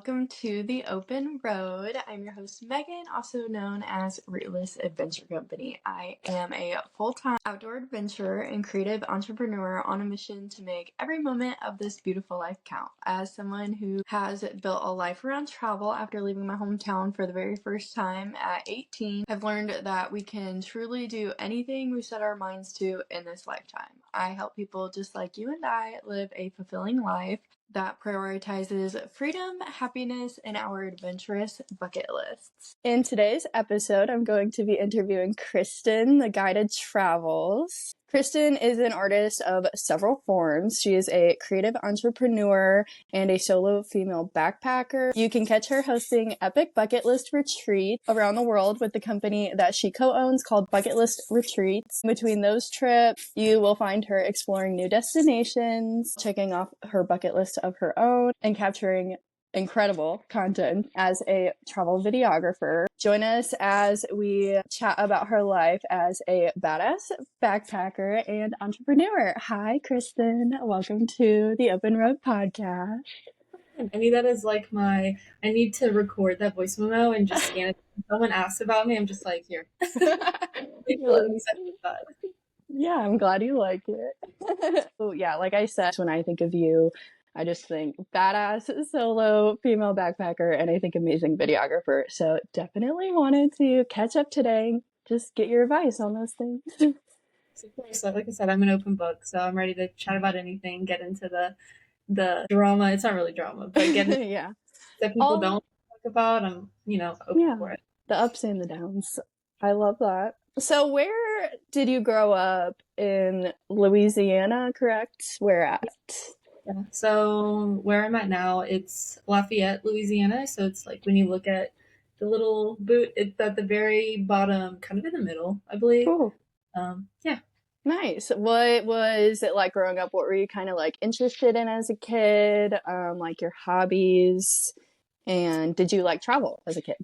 welcome to The Open Road. I'm your host, Megan, also known as Rootless Adventure Company. I am a full-time outdoor adventurer and creative entrepreneur on a mission to make every moment of this beautiful life count. As someone who has built a life around travel after leaving my hometown for the very first time at 18, I've learned that we can truly do anything we set our minds to in this lifetime. I help people just like you and I live a fulfilling life that prioritizes freedom, happiness, and our adventurous bucket lists. In today's episode, I'm going to be interviewing Kristen, the Guided Travels. Kristen is an artist of several forms. She is a creative entrepreneur and a solo female backpacker. You can catch her hosting epic Bucketlist Retreats around the world with the company that she co-owns called Bucketlist Retreats. Between those trips, you will find her exploring new destinations, checking off her bucket list of her own, and capturing incredible content as a travel videographer. Join us as we chat about her life as a badass backpacker and entrepreneur. Hi, Kristen. Welcome to the Open Road podcast. I need that as like I need to record that voice memo and just scan it. When someone asks about me, I'm just like, here. Yeah, I'm glad you like it. Oh, yeah, like I said, when I think of you, I just think badass solo female backpacker and I think amazing videographer. So definitely wanted to catch up today, just get your advice on those things. So of course, like I said, I'm an open book, so I'm ready to chat about anything, get into the drama. It's not really drama, but get into yeah. that people don't talk about. I'm, open for it. The ups and the downs. I love that. So where did you grow up? In Louisiana, correct? Where at? Yeah. So where I'm at now, it's Lafayette, Louisiana. So it's like when you look at the little boot, it's at the very bottom, kind of in the middle, I believe. Cool. Yeah. Nice. What was it like growing up? What were you kind of like interested in as a kid? Like your hobbies? And did you like travel as a kid?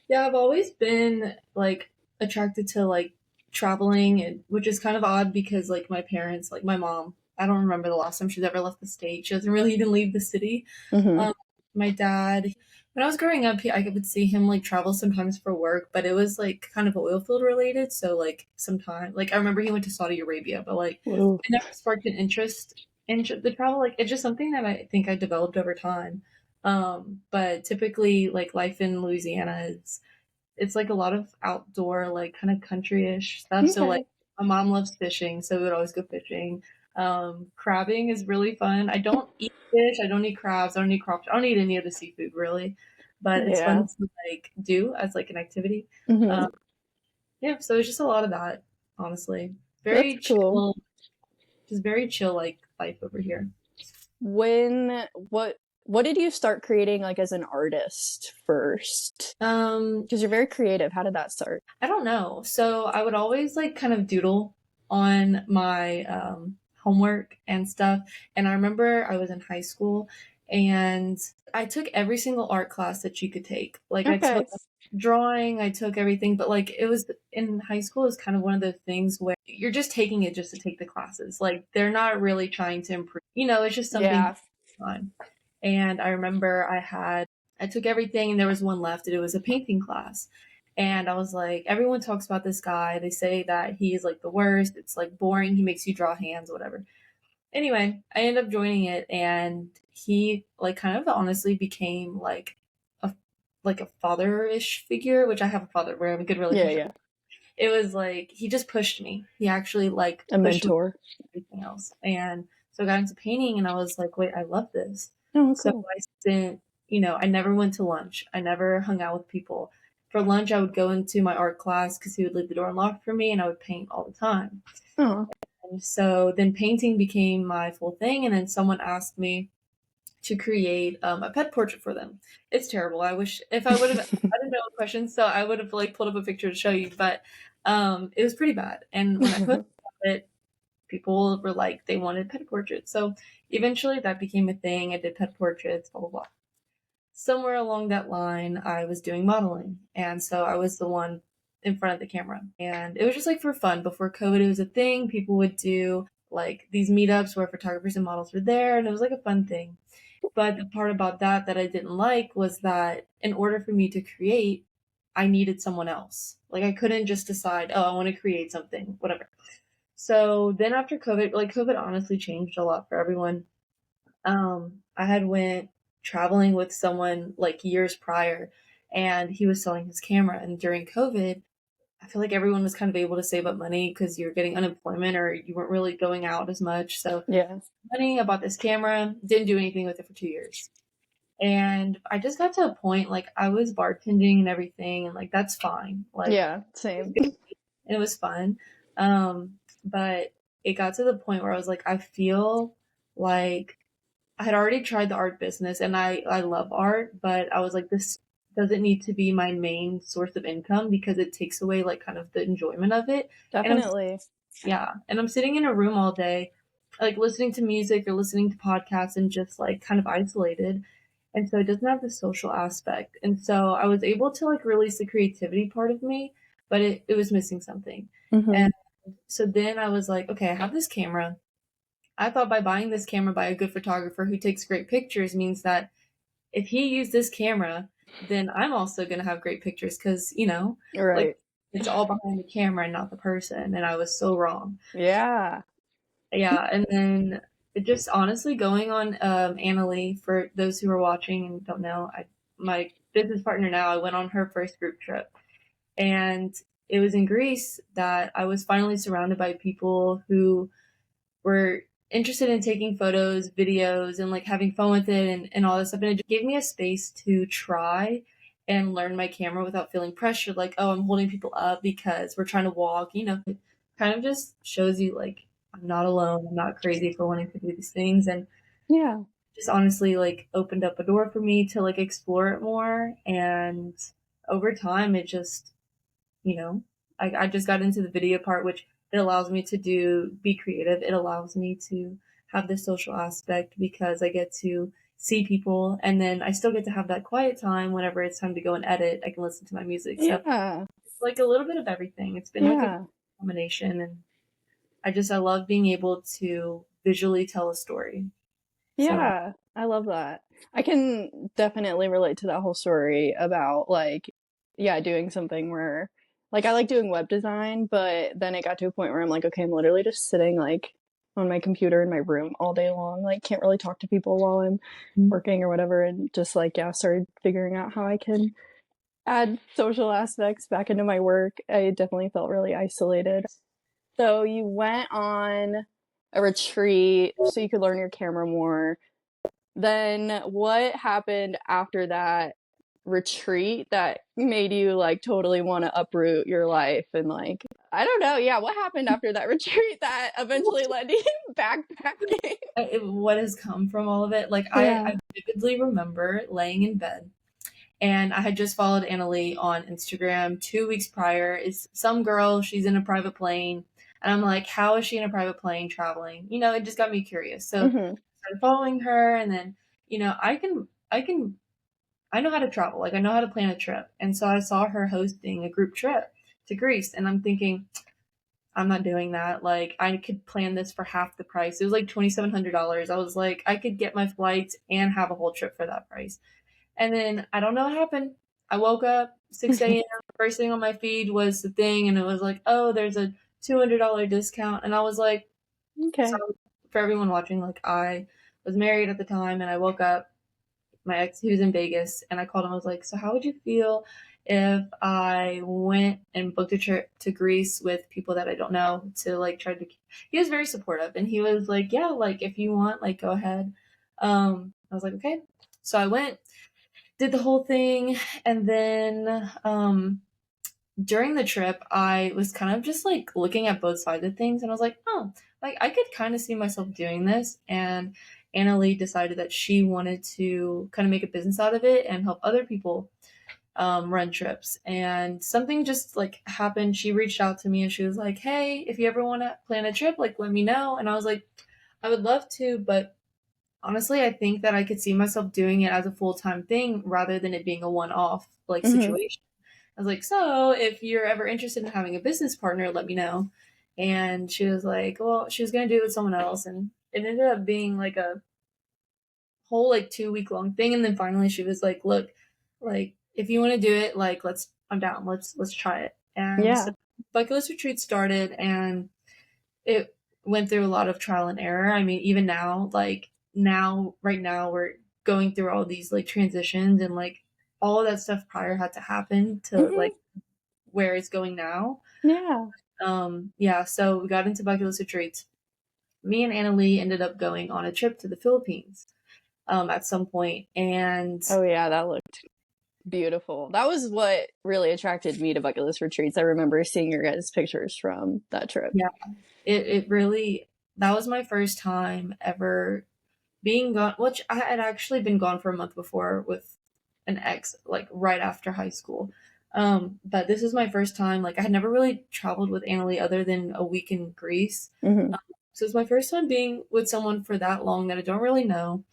Yeah, I've always been like attracted to like traveling, and which is kind of odd because like my parents, like my mom, I don't remember the last time she's ever left the state. She doesn't really even leave the city. Mm-hmm. My dad, when I was growing up, I would see him like travel sometimes for work, but it was like kind of oil field related. So like sometimes, like I remember he went to Saudi Arabia, but like Whoa. it never sparked an interest in the travel. Like it's just something that I think I developed over time. But typically, like life in Louisiana is it's like a lot of outdoor, like kind of country-ish stuff. Okay. So like my mom loves fishing, so we would always go fishing. Crabbing is really fun. I don't eat fish, I don't eat crabs, I don't eat crawfish, I don't eat any of the seafood really, but it's fun to like do as like an activity. Mm-hmm. Yeah, so it's just a lot of that, honestly. Very That's chill, cool. just very chill like life over here. What did you start creating like as an artist first? Because you're very creative. How did that start? I don't know. So I would always like kind of doodle on my homework and stuff. And I remember I was in high school and I took every single art class that you could take. Like I took drawing, I took everything, but like it was in high school is kind of one of those things where you're just taking it just to take the classes. Like they're not really trying to improve. It's just something fun. And I remember I took everything and there was one left and it was a painting class. And I was like, everyone talks about this guy. They say that he's like the worst. It's like boring. He makes you draw hands, whatever. Anyway, I ended up joining it and he like kind of honestly became like a father-ish figure, which I have a father. We're in a good relationship. Yeah. It was like he just pushed me. He actually like a mentor. Everything else. And so I got into painting and I was like, wait, I love this. Oh, cool. So I spent, I never went to lunch. I never hung out with people. For lunch, I would go into my art class because he would leave the door unlocked for me and I would paint all the time. Oh. And so then painting became my full thing. And then someone asked me to create a pet portrait for them. It's terrible. I wish if I would have, I didn't know what questions, so I would have like pulled up a picture to show you, but it was pretty bad. And when I posted it, people were like, they wanted pet portraits. So eventually that became a thing. I did pet portraits, blah, blah, blah. Somewhere along that line, I was doing modeling. And so I was the one in front of the camera. And it was just like for fun. Before COVID, it was a thing. People would do like these meetups where photographers and models were there. And it was like a fun thing. But the part about that I didn't like was that in order for me to create, I needed someone else. Like I couldn't just decide, oh, I want to create something, whatever. So then after COVID, like COVID honestly changed a lot for everyone. I had went traveling with someone like years prior, and he was selling his camera. And during COVID, I feel like everyone was kind of able to save up money because you're getting unemployment or you weren't really going out as much. So Yeah. money, I bought this camera, didn't do anything with it for 2 years. And I just got to a point like I was bartending and everything, and like that's fine. Like Yeah, same. it was fun. But it got to the point where I was like, I feel like I had already tried the art business and I love art, but I was like, this doesn't need to be my main source of income because it takes away like kind of the enjoyment of it. And I'm Definitely. yeah, and I'm sitting in a room all day, like listening to music or listening to podcasts and just like kind of isolated. And so it doesn't have the social aspect. And so I was able to like release the creativity part of me, but it was missing something. Hmm. And so then I was like, okay, I have this camera. I thought by buying this camera by a good photographer who takes great pictures means that if he used this camera, then I'm also going to have great pictures because, like Right. it's all behind the camera and not the person. And I was so wrong. Yeah. Yeah. And then it just honestly going on Annalie, for those who are watching and don't know, my business partner now, I went on her first group trip. And it was in Greece that I was finally surrounded by people who were interested in taking photos, videos, and like having fun with it and all this stuff. And it just gave me a space to try and learn my camera without feeling pressured, like, oh, I'm holding people up because we're trying to walk, It kind of just shows you like I'm not alone, I'm not crazy for wanting to do these things. And Yeah. just honestly like opened up a door for me to like explore it more. And over time it just you know I just got into the video part, which it allows me to be creative. It allows me to have the social aspect because I get to see people, and then I still get to have that quiet time whenever it's time to go and edit. I can listen to my music. So Yeah. it's like a little bit of everything. It's been like a Yeah. combination, and I love being able to visually tell a story. So Yeah. I love that. I can definitely relate to that whole story about like, yeah, doing something where like I like doing web design, but then it got to a point where I'm like, okay, I'm literally just sitting like on my computer in my room all day long. Like can't really talk to people while I'm working or whatever. And just like, yeah, started figuring out how I can add social aspects back into my work. I definitely felt really isolated. So you went on a retreat so you could learn your camera more. Then what happened after that retreat that made you like totally want to uproot your life and like I don't know, yeah, what happened after that retreat that eventually led to you backpacking? what has come from all of it, like Yeah. I vividly remember laying in bed. And I had just followed Annalie on Instagram 2 weeks prior. It's some girl, she's in a private plane. And I'm like, how is she in a private plane traveling? It just got me curious. So Mm-hmm. I started following her, and then, I know how to travel. Like I know how to plan a trip. And so I saw her hosting a group trip to Greece, and I'm thinking, I'm not doing that. Like I could plan this for half the price. It was like $2,700. I was like, I could get my flights and have a whole trip for that price. And then I don't know what happened. I woke up 6 a.m. First thing on my feed was the thing, and it was like, oh, there's a $200 discount. And I was like, so Okay. for everyone watching, like I was married at the time, and I woke up. My ex, he was in Vegas, and I called him. I was like, so how would you feel if I went and booked a trip to Greece with people that I don't know to like try to? He was very supportive, and he was like, yeah, like if you want, like go ahead. I was like, okay. So I went, did the whole thing, and then during the trip I was kind of just like looking at both sides of things, and I was like, oh, like I could kind of see myself doing this. And Annalie decided that she wanted to kind of make a business out of it and help other people run trips. And something just like happened. She reached out to me and she was like, hey, if you ever want to plan a trip, like let me know. And I was like, I would love to, but honestly, I think that I could see myself doing it as a full-time thing rather than it being a one-off like Mm-hmm. situation. I was like, so if you're ever interested in having a business partner, let me know. And she was like, well, she was going to do it with someone else. And it ended up being like a whole like 2 week long thing. And then finally she was like, look, like if you want to do it, like I'm down. Let's try it. And Yeah. so Bucketlist Retreats started, and it went through a lot of trial and error. I mean, even now, like right now, we're going through all these like transitions, and like all of that stuff prior had to happen to Hmm. like where it's going now. Yeah. Yeah, so we got into Bucketlist Retreats. Me and Anna Lee ended up going on a trip to the Philippines at some point, and Oh yeah, that looked beautiful. That was what really attracted me to Bucketlist Retreats. I remember seeing your guys' pictures from that trip. yeah, it really, that was my first time ever being gone, which I had actually been gone for a month before with an ex, like right after high school. But this is my first time. Like I had never really traveled with Annalie other than a week in Greece. Hmm. So it's my first time being with someone for that long that I don't really know.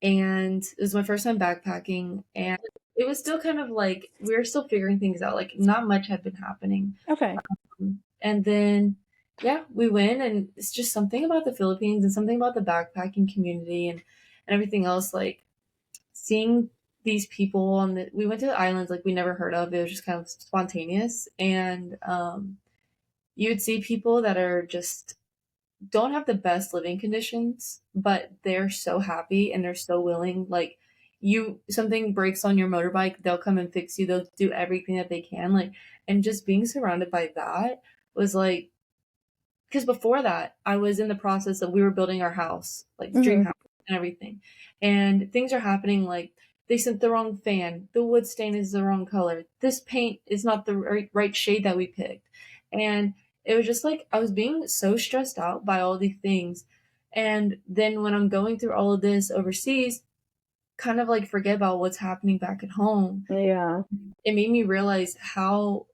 And it was my first time backpacking, and it was still kind of like we were still figuring things out. Like not much had been happening. Okay. And then, yeah, we went, and it's just something about the Philippines and something about the backpacking community and everything else. Like seeing these people on the, we went to the islands like we never heard of. It was just kind of spontaneous, and you would see people that are just don't have the best living conditions, but they're so happy and they're so willing. Like you, something breaks on your motorbike, they'll come and fix you. They'll do everything that they can. Like, and just being surrounded by that was like, because before that, I was in the process of we were building our house, like dream Hmm. house and everything, and things are happening. Like they sent the wrong fan, the wood stain is the wrong color, this paint is not the right shade that we picked, and it was just like I was being so stressed out by all these things, and then when I'm going through all of this overseas, kind of like forget about what's happening back at home. Yeah. It made me realize how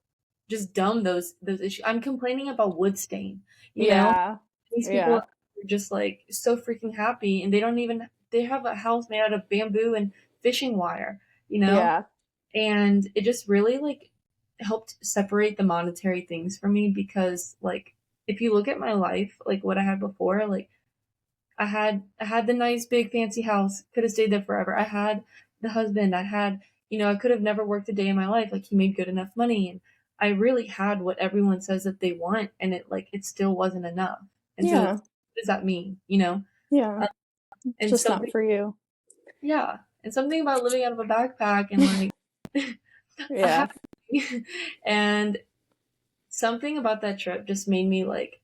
just dumb those issues. I'm complaining about wood stain, you know, Yeah. these people Yeah. are just like so freaking happy, and they don't even, they have a house made out of bamboo and fishing wire, you know? Yeah. And it just really like helped separate the monetary things for me, because like if you look at my life, like what I had before, like I had the nice big fancy house, could have stayed there forever. I had the husband, I had, I could have never worked a day in my life. Like he made good enough money, and I really had what everyone says that they want, and it still wasn't enough. And so it's, Yeah. what does that mean, you know? Yeah. Uh, It's and just not something, for you. yeah, and something about living out of a backpack and like a Yeah. happy, and something about that trip just made me like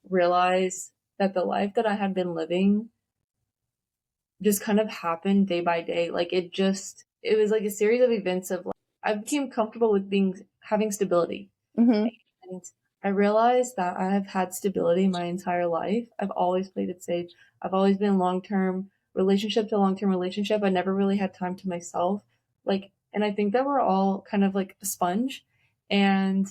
realize that the life that I had been living just kind of happened day by day. Like it was like a series of events of like, I became comfortable with having stability. Hmm. And I realized that I have had stability my entire life. I've always played it safe. I've always been long term relationship to long term relationship. I never really had time to myself. Like, and I think that we're all kind of like a sponge. And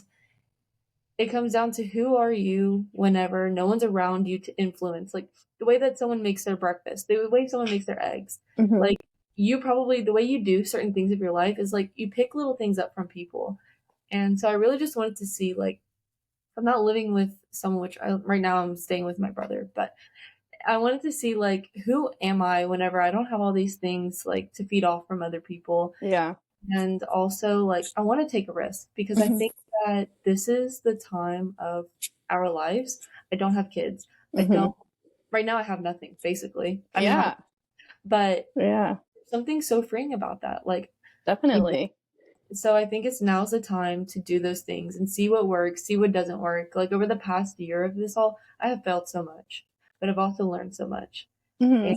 it comes down to who are you whenever no one's around you to influence. Like the way that someone makes their breakfast, the way someone makes their eggs. Hmm. Like you probably, the way you do certain things of your life is like you pick little things up from people. And so I really just wanted to see, like, I'm not living with someone, which right now I'm staying with my brother, but I wanted to see like who am I whenever I don't have all these things like to feed off from other people. Yeah. And also like I want to take a risk, because I Hmm. think that this is the time of our lives. I don't have kids. I Hmm. don't, right now I have nothing basically. I mean, Yeah. but Yeah. something so freeing about that. Like, you know, Definitely. so I think it's now's the time to do those things and see what works, see what doesn't work. Like over the past year of this all, I have failed so much, but I've also learned so much. And Hmm.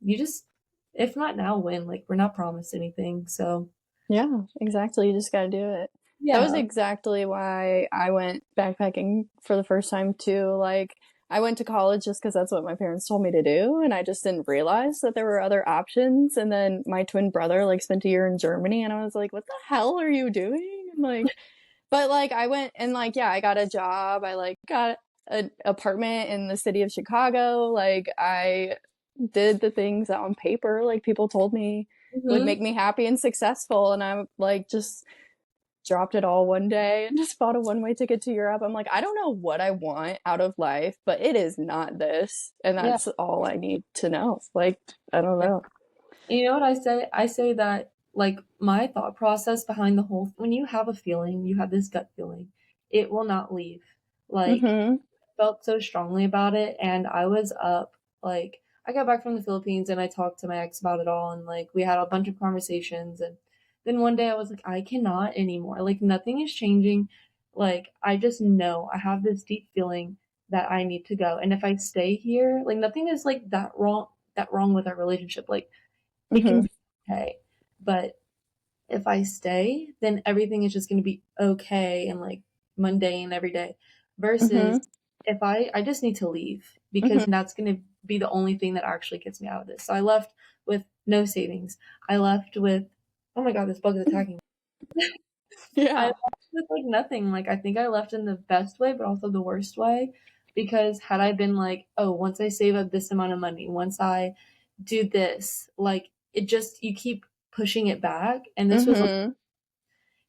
you just, if not now, when? Like we're not promised anything. So Yeah, exactly. You just got to do it. That was yeah. exactly why I went backpacking for the first time too. Like, I went to college just because that's what my parents told me to do, and I just didn't realize that there were other options. And then my twin brother like spent a year in Germany, and I was like, "What the hell are you doing?" And like, but like I went and like yeah, I got a job. I like got an apartment in the city of Chicago. Like I did the things that on paper like people told me would Hmm. make me happy and successful, and I'm like just dropped it all one day and just bought a one-way ticket to Europe. I'm like, I don't know what I want out of life, but it is not this. And Yeah. that's all I need to know. Like, I don't know. You know what I say? I say that like my thought process behind the whole when you have a feeling, you have this gut feeling, it will not leave. Like Mm-hmm. felt so strongly about it and I was up like I got back from the Philippines and I talked to my ex about it all and like we had a bunch of conversations and then one day I was like I cannot anymore. Like nothing is changing. Like I just know I have this deep feeling that I need to go. And if I stay here, like nothing is like that wrong with our relationship. Like it can Mm-hmm. be okay. But if I stay, then everything is just going to be okay and like mundane every day. Mm-hmm. Versus if I just need to leave Mm-hmm. because that's going to be the only thing that actually gets me out of this. So I left with no savings. I left with, oh my God, this bug is attacking me. I Yeah. left with like nothing. Like I think I left in the best way, but also the worst way. Because had I been like, oh, once I save up this amount of money, once I do this, like it just, you keep pushing it back. And this was Mm-hmm.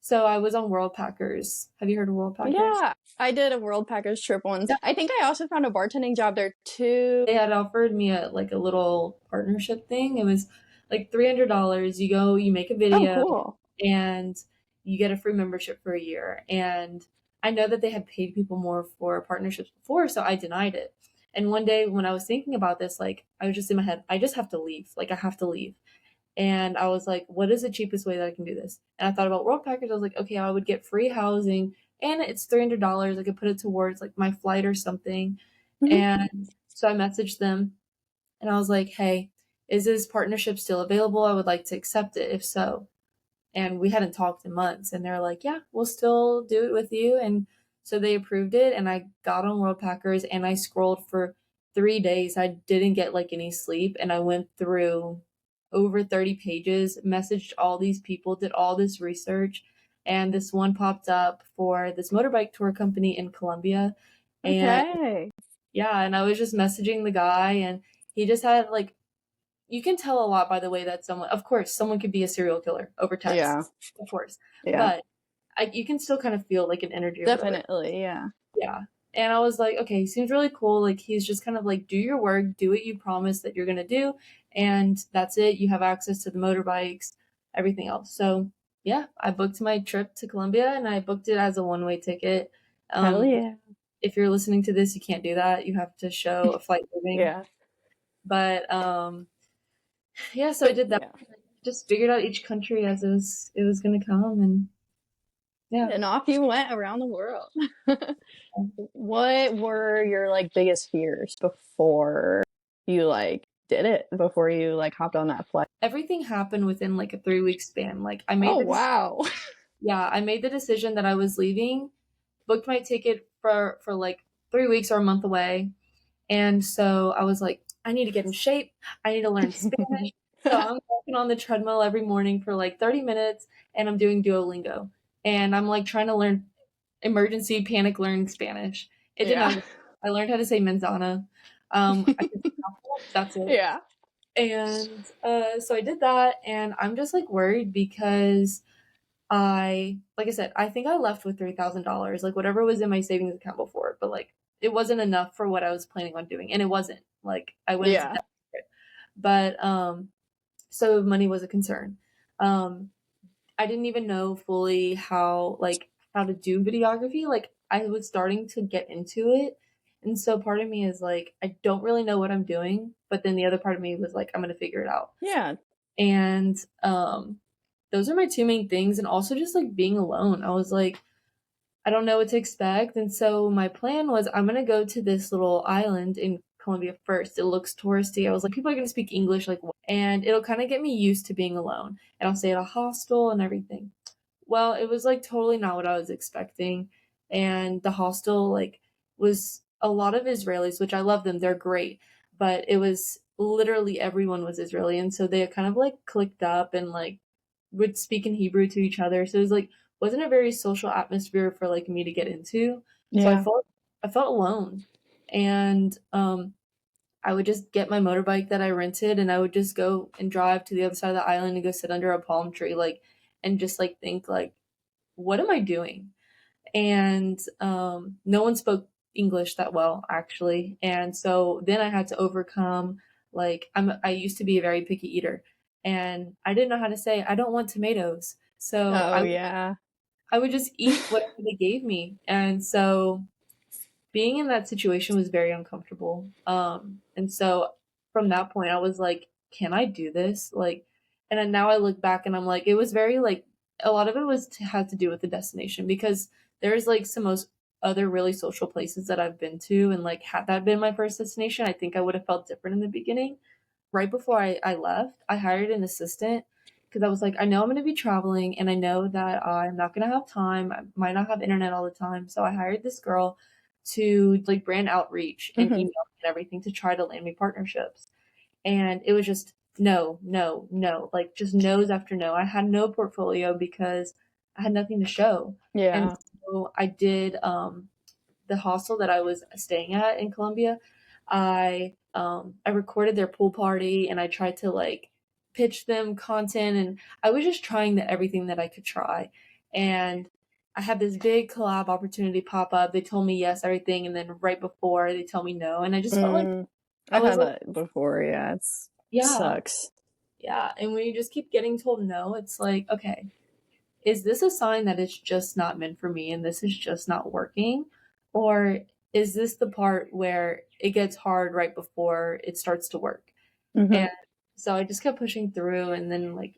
so I was on World Packers. Have you heard of World Packers? Yeah. I did a World Packers trip once. Yeah. I think I also found a bartending job there too. They had offered me a little partnership thing. It was like $300. You go, you make a Oh, video, cool. and you get a free membership for a year. And I know that they had paid people more for partnerships before, so I denied it. And one day when I was thinking about this, like I was just in my head, I just have to leave. Like I have to leave. And I was like, what is the cheapest way that I can do this? And I thought about World Packers. I was like, okay, I would get free housing and it's $300. I could put it towards like my flight or something. Mm-hmm. And so I messaged them and I was like, hey, is this partnership still available? I would like to accept it. If so, and we hadn't talked in months and they're like, yeah, we'll still do it with you. And so they approved it and I got on World Packers and I scrolled for 3 days. I didn't get like any sleep and I went through over 30 pages, messaged all these people, did all this research, and this one popped up for this motorbike tour company in Colombia. And Okay. yeah, and I was just messaging the guy and he just had like, you can tell a lot by the way that someone, of course, someone could be a serial killer over Yeah. text, of course, Yeah. but you can still kind of feel like an energy or whatever. Definitely. Yeah. Yeah. And I was like, okay, he seems really cool. Like he's just kind of like, do your work, do what you promised that you're gonna do, and that's it. You have access to the motorbikes, everything else. So yeah, I booked my trip to Colombia and I booked it as a one-way ticket. Hell Um, yeah. if you're listening to this, you can't do that. You have to show a flight living. Yeah. But yeah, so I did that. Yeah. Just figured out each country as it was gonna come, and yeah. And off you went around the world. What were your like biggest fears before you like did it? Before you like hopped on that flight? Everything happened within like a 3 week span. Like I made Oh the wow. yeah, I made the decision that I was leaving, booked my ticket for like 3 weeks or a month away, and so I was like, I need to get in shape. I need to learn Spanish. So I'm walking on the treadmill every morning for like 30 minutes, and I'm doing Duolingo, and I'm like trying to learn emergency panic learn Spanish. It did Yeah. not. I learned how to say manzana. I can say apple, that's it. Yeah. And so I did that, and I'm just like worried because like I said, I think I left with $3,000, like whatever was in my savings account before, but like it wasn't enough for what I was planning on doing, and it wasn't. Like I went into Yeah. debt, but so money was a concern. Um, I didn't even know fully how to do videography. Like I was starting to get into it. And so part of me is like, I don't really know what I'm doing, but then the other part of me was like, I'm gonna figure it out. Yeah. And those are my two main things. And also just like being alone. I was like, I don't know what to expect. And so my plan was I'm gonna go to this little island in Colombia first. It looks touristy. I was like, people are gonna speak English, like, and it'll kind of get me used to being alone. And I'll stay at a hostel and everything. Well, it was like totally not what I was expecting. And the hostel like was a lot of Israelis, which I love them. They're great. But it was literally everyone was Israeli. And so they kind of like clicked up and like would speak in Hebrew to each other. So it was like wasn't a very social atmosphere for like me to get into. So Yeah. I felt alone. And I would just get my motorbike that I rented and I would just go and drive to the other side of the island and go sit under a palm tree like and just like think like what am I doing? And no one spoke English that well, actually. And so then I had to overcome, like, I used to be a very picky eater, and I didn't know how to say, I don't want tomatoes. So Oh, yeah. I would just eat whatever they gave me. And so being in that situation was very uncomfortable. And so from that point, I was like, can I do this? Like, and then now I look back and I'm like, it was very like, a lot of it was had to do with the destination because there's like some most other really social places that I've been to. And like, had that been my first destination, I think I would have felt different in the beginning. Right before I left, I hired an assistant because I was like, I know I'm going to be traveling and I know that I'm not going to have time. I might not have internet all the time. So I hired this girl to like brand outreach and Hmm. email and everything to try to land me partnerships. And it was just no, no, no, like just no's after no. I had no portfolio because I had nothing to show. And Yeah. so I did the hostel that I was staying at in Colombia. I recorded their pool party and I tried to like pitch them content and I was just trying everything that I could try. And I had this big collab opportunity pop up. They told me yes, everything, and then right before they tell me no. And I just felt like Mm. I I've was had like, that before. Yeah, it yeah, sucks. yeah. And when you just keep getting told no, it's like, okay, is this a sign that it's just not meant for me and this is just not working? Or is this the part where it gets hard right before it starts to work? Hmm. And so I just kept pushing through and then like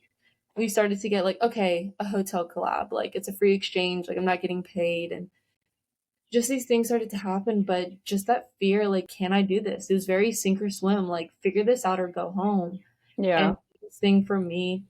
we started to get like, okay, a hotel collab, like it's a free exchange, like I'm not getting paid and just these things started to happen, but just that fear, like, can I do this? It was very sink or swim, like figure this out or go home. Yeah. And the thing for me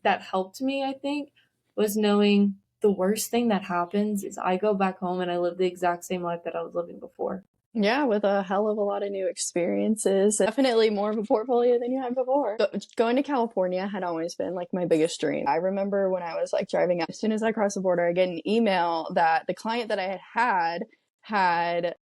that helped me, I think, was knowing the worst thing that happens is I go back home and I live the exact same life that I was living before. Yeah, with a hell of a lot of new experiences. Definitely more of a portfolio than you had before. Going to California had always been like my biggest dream. I remember when I was like driving out, as soon as I crossed the border, I get an email that the client that I had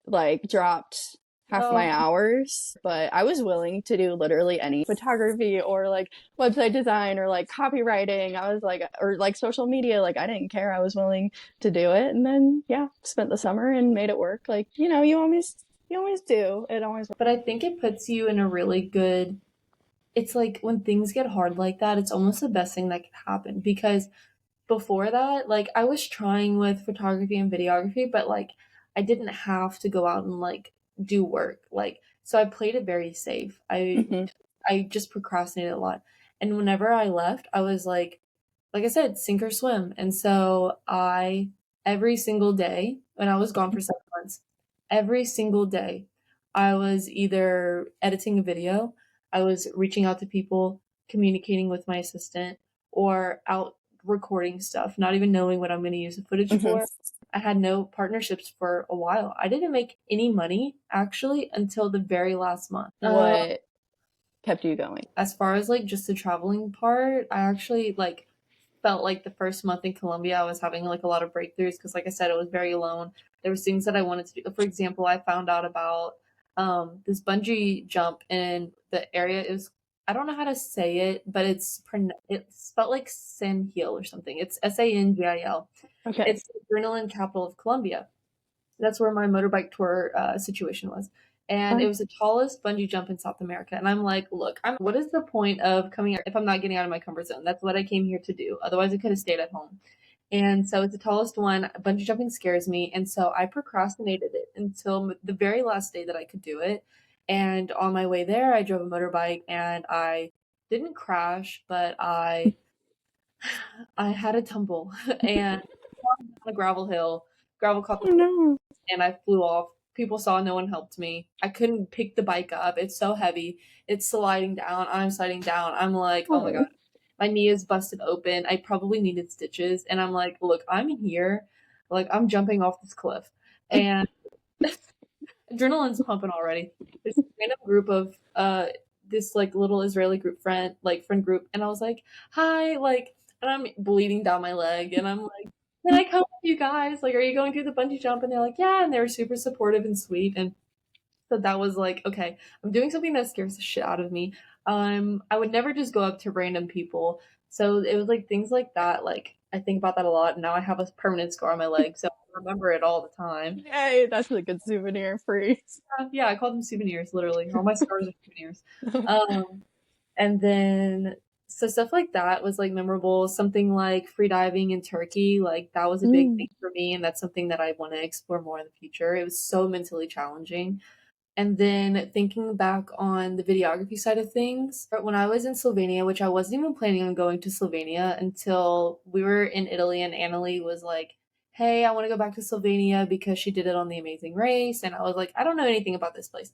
like dropped half my Oh, hours, but I was willing to do literally any photography or like website design or like copywriting. I was like, or like social media, like I didn't care. I was willing to do it. And then, yeah, spent the summer and made it work. Like, you always do. It always but I think it puts you in a really good, it's like when things get hard like that, it's almost the best thing that could happen because before that, like I was trying with photography and videography, but like I didn't have to go out and like do work. Like so I played it very safe. works. I just procrastinated a lot. And whenever I left, I was like I said, sink or swim. And so I every single day when I was gone for 7 months, every single day I was either editing a video, I was reaching out to people, communicating with my assistant, or out recording stuff, not even knowing what I'm going to use the footage Hmm. for. I had no partnerships for a while. I didn't make any money actually until the very last month. What kept you going? As far as like just the traveling part, I actually like felt like the first month in Colombia, I was having like a lot of breakthroughs because, like I said, it was very alone. There was things that I wanted to do. For example, I found out about this bungee jump in the area. It was I don't know how to say it, but it's spelled like Sandhill or something. It's Sandgil. Okay. It's the adrenaline capital of Colombia. That's where my motorbike tour situation was. And it Fun. was the tallest bungee jump in South America. And I'm like, look, what is the point of coming here if I'm not getting out of my comfort zone? That's what I came here to do. Otherwise, I could have stayed at home. And so it's the tallest one. Bungee jumping scares me. And so I procrastinated it until the very last day that I could do it. And on my way there, I drove a motorbike and I didn't crash, but I had a tumble and on a gravel hill. Gravel caught the Oh no. and I flew off. People saw no one helped me. I couldn't pick the bike up. It's so heavy. It's sliding down. I'm sliding down. I'm like, oh my God. Oh. My knee is busted open. I probably needed stitches. And I'm like, look, I'm here. Like, I'm jumping off this cliff. And adrenaline's pumping already. There's a random group of this like little Israeli group friend group, and I was like, hi, like, and I'm bleeding down my leg, and I'm like, can I come with you guys? Like, are you going through the bungee jump? And they're like, yeah, and they were super supportive and sweet, and so that was like, okay, I'm doing something that scares the shit out of me. I would never just go up to random people. So it was like things like that, like I think about that a lot. And now I have a permanent scar on my leg, so I remember it all the time. Yay, that's a good souvenir free. Yeah, I call them souvenirs, literally. All my scars are souvenirs. Um, and then so stuff like that was like memorable. Something like free diving in Turkey, like that was a big Mm. thing for me, and that's something that I want to explore more in the future. It was so mentally challenging. And then thinking back on the videography side of things, when I was in Slovenia, which I wasn't even planning on going to Slovenia until we were in Italy and Annalie was like, hey, I want to go back to Slovenia because she did it on The Amazing Race. And I was like, I don't know anything about this place.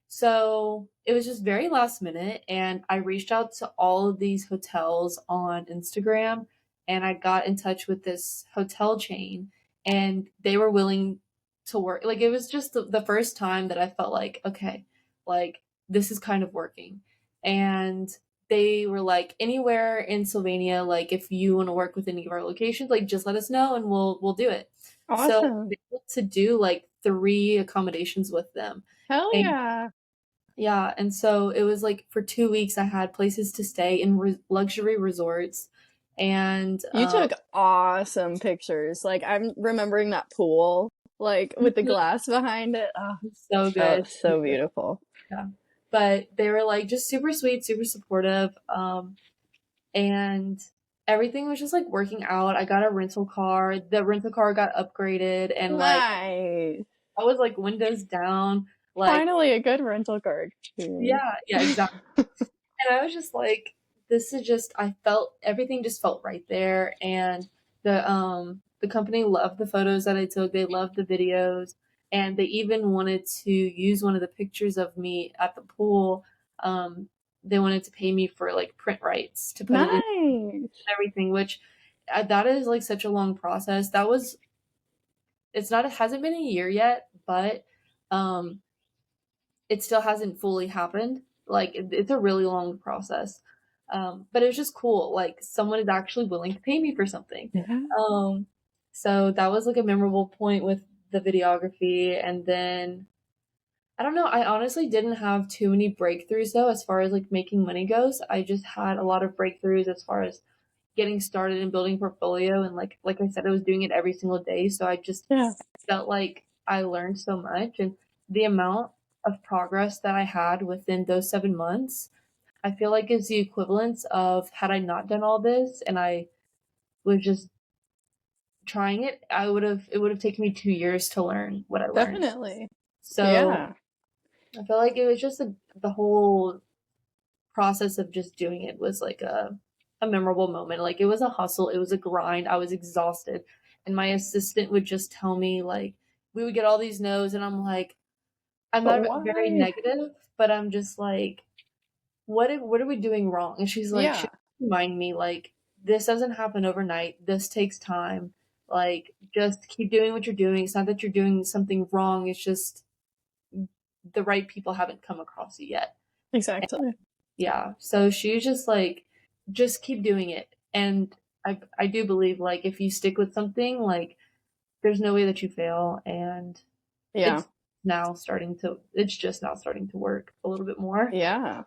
So it was just very last minute. And I reached out to all of these hotels on Instagram and I got in touch with this hotel chain and they were willing to work. Like it was just the first time that I felt like, okay, like this is kind of working. And they were like, anywhere in Slovenia, like if you want to work with any of our locations, like just let us know and we'll do it. So I was Awesome. able to do like 3 accommodations with them. Hell And yeah. yeah, and so it was like for 2 weeks I had places to stay in luxury resorts, and You took awesome pictures. Like I'm remembering that pool, like with the glass behind it. Oh, so that good, was so so good. beautiful. Yeah. But they were like just super sweet, super supportive, and everything was just like working out. I got a rental car. The rental car got upgraded, and like Nice. I was like windows down, like Finally a good rental car experience. yeah, yeah, exactly. And I was just like, this is just I felt everything just felt right there and the company loved the photos that I took. They loved the videos and they even wanted to use one of the pictures of me at the pool. Um they wanted to pay me for like print rights to put it in Nice. everything, which that is like such a long process. That was it's not it hasn't been a year yet, but um it still hasn't fully happened. Like it's a really long process. But it was just cool. Like someone is actually willing to pay me for something. Yeah. Um, so that was like a memorable point with the videography. And then I don't know. I honestly didn't have too many breakthroughs though, as far as like making money goes. I just had a lot of breakthroughs as far as getting started and building portfolio. And like I said, I was doing it every single day. So I just Yeah. felt like I learned so much and the amount of progress that I had within those 7 months, I feel like is the equivalence of had I not done all this and I was just trying it, it would have taken me 2 years to learn what I learned. Definitely. So Yeah. I feel like it was just the whole process of just doing it was like a memorable moment. Like it was a hustle, it was a grind. I was exhausted. And my assistant would just tell me like we would get all these no's and I'm like I'm But not very why? negative, but I'm just like what are we doing wrong? And she's like she Yeah. remind me like this doesn't happen overnight. This takes time. Like just keep doing what you're doing. It's not that you're doing something wrong. It's just the right people haven't come across you yet. Exactly. Yeah. So she's just like, just keep doing it. And I do believe like if you stick with something, like there's no way that you fail. And Yeah. it's it's just now starting to work a little bit more. Yeah.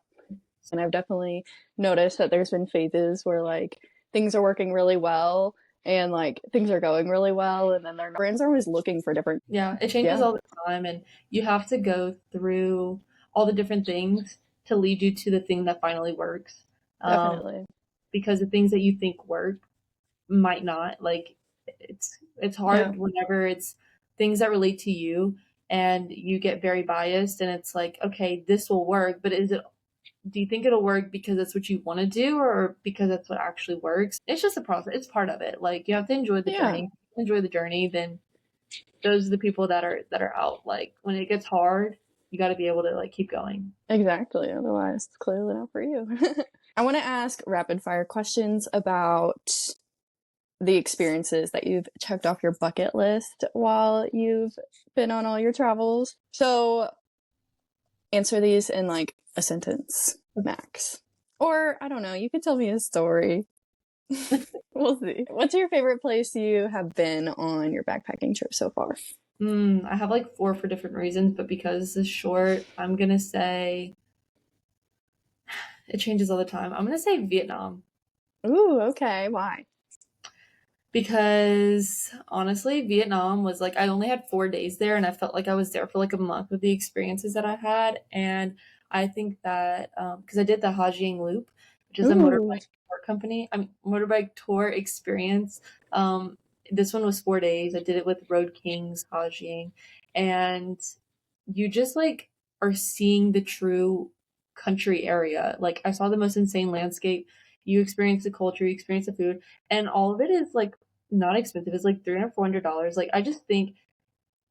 And I've definitely noticed that there's been phases where like things are working really well and like things are going really well and then their brands are always looking for different. Yeah. It changes Yeah, all the time and you have to go through all the different things to lead you to the thing that finally works. Um, definitely. because the things that you think work might not. Like it's Yeah. hard whenever it's things that relate to you and you get very biased and it's like, okay, this will work, but do you think it'll work because that's what you want to do or because that's what actually works? It's just a process. It's part of it. Like you have to enjoy the Yeah. journey. Enjoy the journey, then those are the people that are out. Like when it gets hard, you got to be able to like keep going. Exactly. Otherwise, it's clearly not for you. I want to ask rapid fire questions about the experiences that you've checked off your bucket list while you've been on all your travels. So answer these in like a sentence max. Or I don't know, you could tell me a story. We'll see. What's your favorite place you have been on your backpacking trip so far? I have like four for different reasons, but because this is short, I'm gonna say it changes all the time. I'm gonna say Vietnam. Ooh, okay. Why? because honestly, Vietnam was like I only had 4 days there, and I felt like I was there for like a month with the experiences that I had. And I think that because I did the Hajiang Loop, which is a Ooh. motorbike tour company, I mean motorbike tour experience. Um, this one was 4 days. I did it with Road Kings Hajiang, and you just like are seeing the true country area. Like I saw the most insane landscape. You experience the culture, you experience the food, and all of it is like not expensive. It's like $300, $400. Like I just think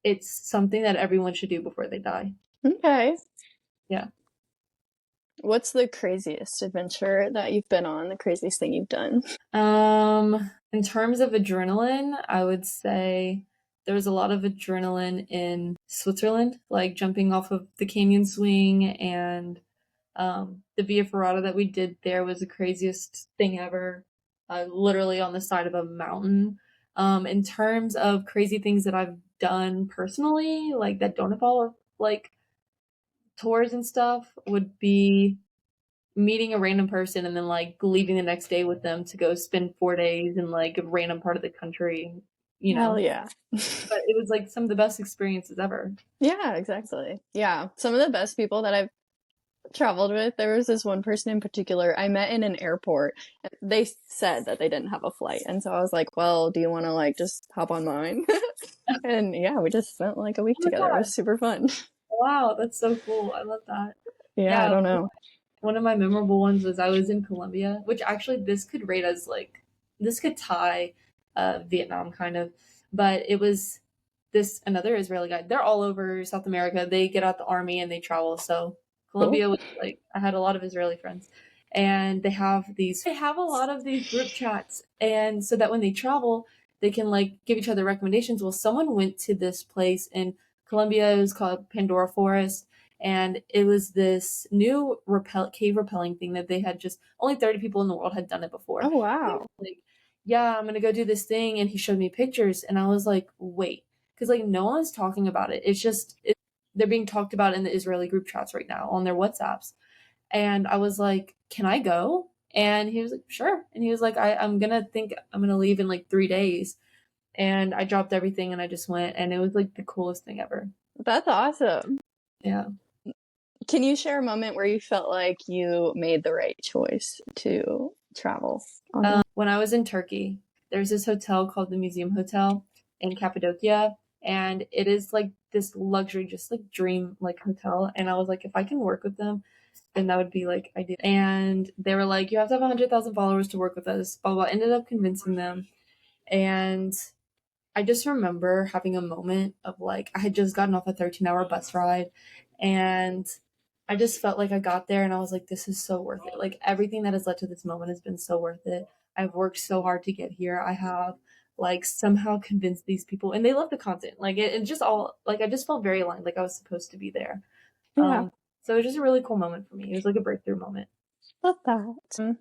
it's something that everyone should do before they die. Okay. Yeah. What's the craziest adventure that you've been on? The craziest thing you've done? In terms of adrenaline, I would say there was a lot of adrenaline in Switzerland, like jumping off of the canyon swing and the Via Ferrata that we did there was the craziest thing ever. Literally on the side of a mountain. In terms of crazy things that I've done personally, like that don't involve like tours and stuff, would be meeting a random person and then like leaving the next day with them to go spend 4 days in like a random part of the country, you Hell know. yeah. But it was like some of the best experiences ever. Yeah, exactly. Yeah. Some of the best people that I've traveled with, there was this one person in particular I met in an airport. They said that they didn't have a flight. And so I was like, well, do you want to like just hop on mine? And yeah, we just spent like a week Oh my together. It god! was super fun. Wow, that's so cool. I love that. Yeah, I Yeah, don't know. one of my memorable ones was I was in Colombia, which actually this could rate as like this could tie Vietnam kind of, but it was this another Israeli guy. They're all over South America. They get out the army and they travel. So Cool. Colombia was like I had a lot of Israeli friends, and they have a lot of these group chats, and so that when they travel, they can like give each other recommendations. Well, someone went to this place in Colombia. It was called Pandora Forest, and it was this new cave rappelling thing that they had just only 30 people in the world had done it before. Oh, They wow. were like, yeah, I'm gonna go do this thing, and he showed me pictures, and I was like, wait, because like no one's talking about it. They're being talked about in the Israeli group chats right now on their WhatsApps, and I was like, can I go? And he was like, sure. And he was like, I'm gonna leave in like 3 days. And I dropped everything and I just went, and it was like the coolest thing ever. That's awesome. Yeah. Can you share a moment where you felt like you made the right choice to travel on? When I was in Turkey, there's this hotel called the Museum Hotel in Cappadocia, and it is like this luxury, just like dream like hotel. And I was like, if I can work with them, then that would be like ideal. And they were like, you have to have 100,000 followers to work with us. Blah blah. Ended up convincing them, and I just remember having a moment of like I had just gotten off a 13-hour bus ride, and I just felt like I got there and I was like, this is so worth it. Like everything that has led to this moment has been so worth it. I've worked so hard to get here. I have like somehow convinced these people, and they love the content. Like it just all like I just felt very aligned, like I was supposed to be there. Yeah, So it was just a really cool moment for me. It was like a breakthrough moment. love that.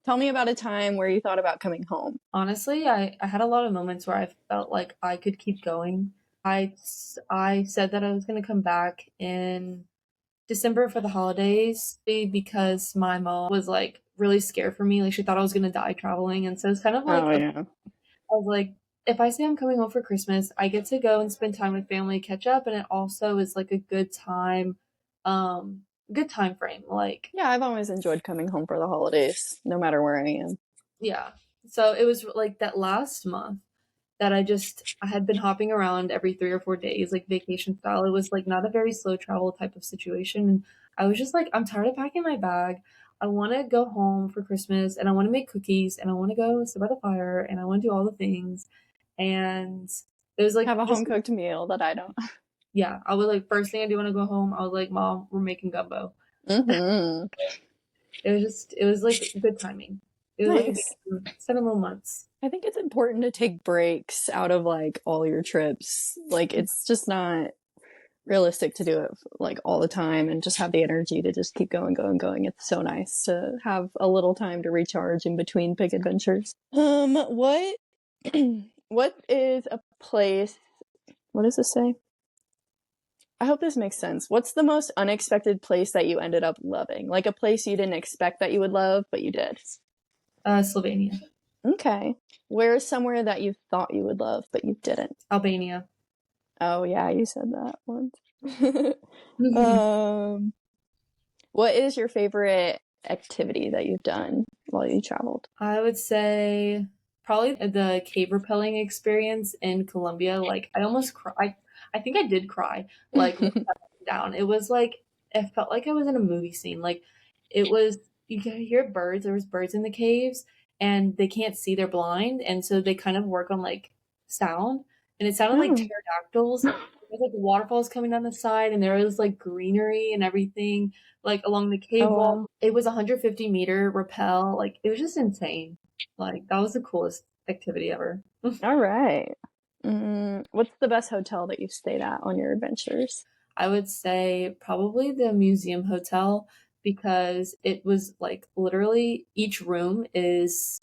Tell me about a time where you thought about coming home. Honestly, I had a lot of moments where I felt like I could keep going. I said that I was going to come back in December for the holidays because my mom was like really scared for me. Like she thought I was going to die traveling. And so it's kind of Oh, like, yeah. I was like, if I say I'm coming home for Christmas, I get to go and spend time with family, catch up. And it also is like a good time frame. Like, Yeah, I've always enjoyed coming home for the holidays, no matter where I am. yeah. So it was like that last month that I had been hopping around every 3 or 4 days, like vacation style. It was like not a very slow travel type of situation. And I was just like, I'm tired of packing my bag. I want to go home for Christmas and I want to make cookies and I want to go sit by the fire and I want to do all the things. And it was like, Have a just, home cooked meal that I don't. yeah, I was like, first thing I do when I go home, I was like, Mom, we're making gumbo. Mm-hmm. It was like good timing. It was like a Nice. good 7 months. I think it's important to take breaks out of like all your trips. Like it's just not realistic to do it like all the time and just have the energy to just keep going, going, going. It's so nice to have a little time to recharge in between big adventures. What what is a place, what does this say? I hope this makes sense. What's the most unexpected place that you ended up loving? Like a place you didn't expect that you would love, but you did. Slovenia. Okay. Where's somewhere that you thought you would love, but you didn't? Albania. Oh, yeah, you said that once. Um, what is your favorite activity that you've done while you traveled? I would say probably the cave rappelling experience in Colombia. Like I almost cried. I think I did cry. Like when I went down, it was like it felt like I was in a movie scene. Like it was. You could hear birds. There was birds in the caves, and they can't see. They're blind, and so they kind of work on like sound, and it sounded like Oh. pterodactyls. There was like waterfalls coming down the side, and there was like greenery and everything like along the cave Oh, wall. wow. It was a 150-meter rappel. Like it was just insane. Like that was the coolest activity ever. All right. What's the best hotel that you've stayed at on your adventures? I would say probably the museum hotel because it was like literally each room is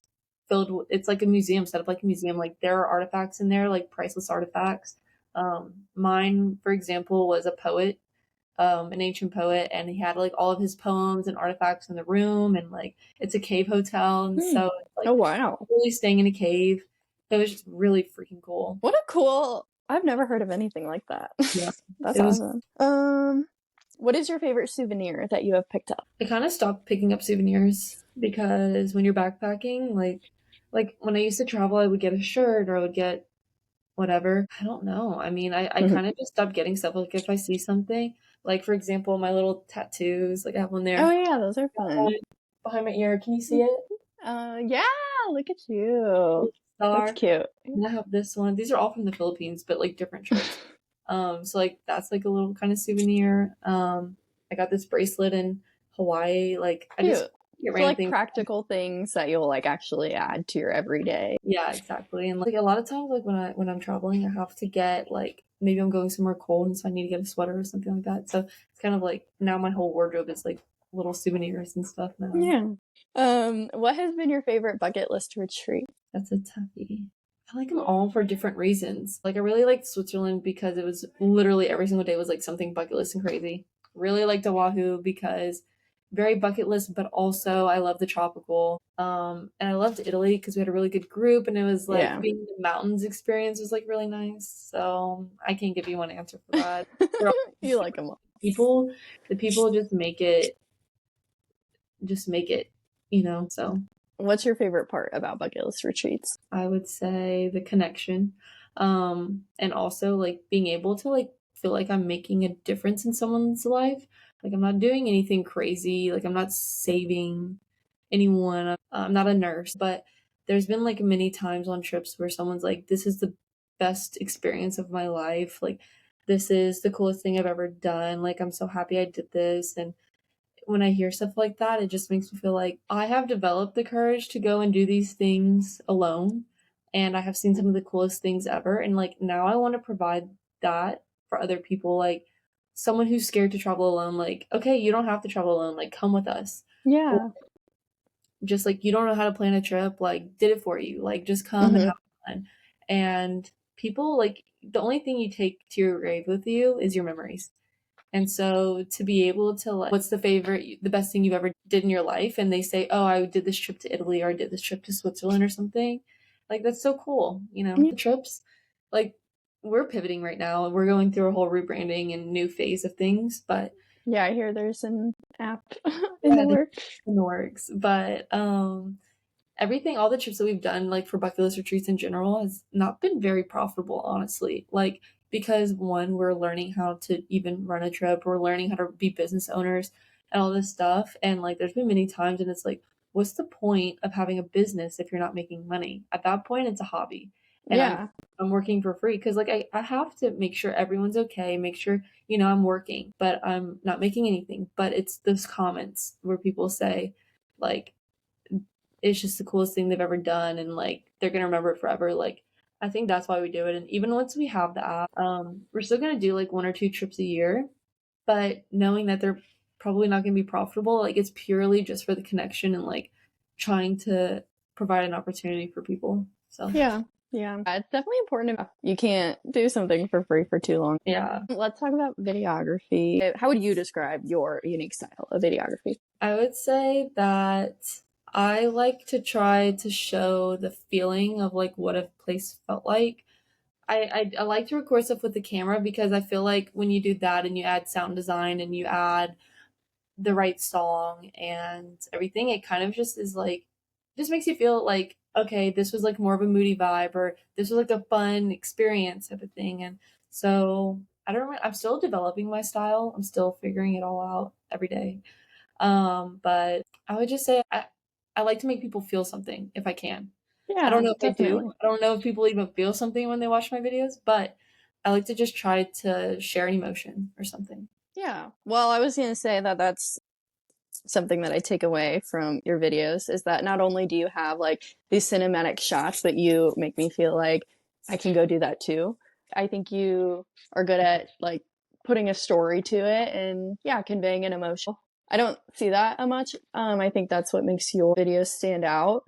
filled with, it's like a museum set up like a museum. Like there are artifacts in there, like priceless artifacts. Mine, for example, was a poet, an ancient poet, and he had like all of his poems and artifacts in the room, and like it's a cave hotel, and Hmm. so it's like Oh, wow. really staying in a cave. It was just really freaking cool. What a cool. I've never heard of anything like that. Yeah, That's it was. awesome. What is your favorite souvenir that you have picked up? I kind of stopped picking up souvenirs because when you're backpacking, like when I used to travel, I would get a shirt or I would get whatever. I don't know. I mean, I kind of just stopped getting stuff. Like if I see something, like for example, my little tattoos, like I have one Oh, there yeah, those are fun. behind my ear. Can you see it? Yeah, look at you. That's Star. cute. And I have this one. These are all from the Philippines, but like different trips. So like that's like a little kind of souvenir. I got this bracelet in Hawaii. Like I just Cute. get So, random like, things. practical things that you'll, like, actually add to your everyday. Yeah, exactly. And like a lot of times, like when I'm traveling, I have to get like maybe I'm going somewhere cold, and so I need to get a sweater or something like that. So it's kind of like now my whole wardrobe is like little souvenirs and stuff now. Yeah. What has been your favorite bucket list retreat? That's a toughie. I like them all for different reasons. Like I really liked Switzerland because it was literally every single day was like something bucket list and crazy. Really liked Oahu because very bucket list, but also I love the tropical. And I loved Italy because we had a really good group, and it was like Yeah. being in the mountains experience was like really nice. So I can't give you one answer for that. They're all You like them all. people, the people just make it, so. What's your favorite part about bucket list retreats? I would say the connection. And also like being able to like feel like I'm making a difference in someone's life. Like I'm not doing anything crazy, like I'm not saving anyone. I'm not a nurse, but there's been like many times on trips where someone's like, this is the best experience of my life. Like this is the coolest thing I've ever done. Like I'm so happy I did this. And when I hear stuff like that, it just makes me feel like I have developed the courage to go and do these things alone. And I have seen some of the coolest things ever. And like now I want to provide that for other people. Like someone who's scared to travel alone, like, okay, you don't have to travel alone. Like, come with us. Or Yeah. just like you don't know how to plan a trip, like, did it for you. Like, just come and Mm-hmm. have fun. And people, like, the only thing you take to your grave with you is your memories. And so to be able to like, what's the best thing you've ever did in your life? And they say, oh, I did this trip to Italy or I did this trip to Switzerland or something. Like, that's so cool. Yeah. The trips, like, we're pivoting right now. We're going through a whole rebranding and new phase of things, but Yeah, I hear there's an app in the yeah, works. in the works. But everything, all the trips that we've done, like for bucket list retreats in general, has not been very profitable, honestly. Like, because one, we're learning how to even run a trip, we're learning how to be business owners and all this stuff. And like, there's been many times, and it's like, what's the point of having a business if you're not making money? At that point, it's a hobby. And Yeah. I'm working for free because like I have to make sure everyone's okay, make sure, I'm working, but I'm not making anything. But it's those comments where people say, like, it's just the coolest thing they've ever done, and like they're gonna remember it forever. Like I think that's why we do it. And even once we have the app, we're still gonna do like one or two trips a year, but knowing that they're probably not gonna be profitable, like it's purely just for the connection and like trying to provide an opportunity for people. So Yeah. Yeah. It's definitely important. You can't do something for free for too long. yeah, Let's talk about videography. How would you describe your unique style of videography? I would say that I like to try to show the feeling of like what a place felt like. I like to record stuff with the camera because I feel like when you do that and you add sound design and you add the right song and everything, it kind of just is like, just makes you feel like, okay, this was like more of a moody vibe, or this was like a fun experience type of thing. And so I don't know, I'm still developing my style. I'm still figuring it all out every day. But I would just say I like to make people feel something if I can. I don't Yeah, know if I do. definitely. I don't know if people even feel something when they watch my videos, but I like to just try to share an emotion or something. Yeah. Well, I was going to say that that's something that I take away from your videos is that not only do you have like these cinematic shots, but you make me feel like I can go do that too. I think you are good at like putting a story to it and yeah, conveying an emotion. I don't see that much. I think that's what makes your videos stand out.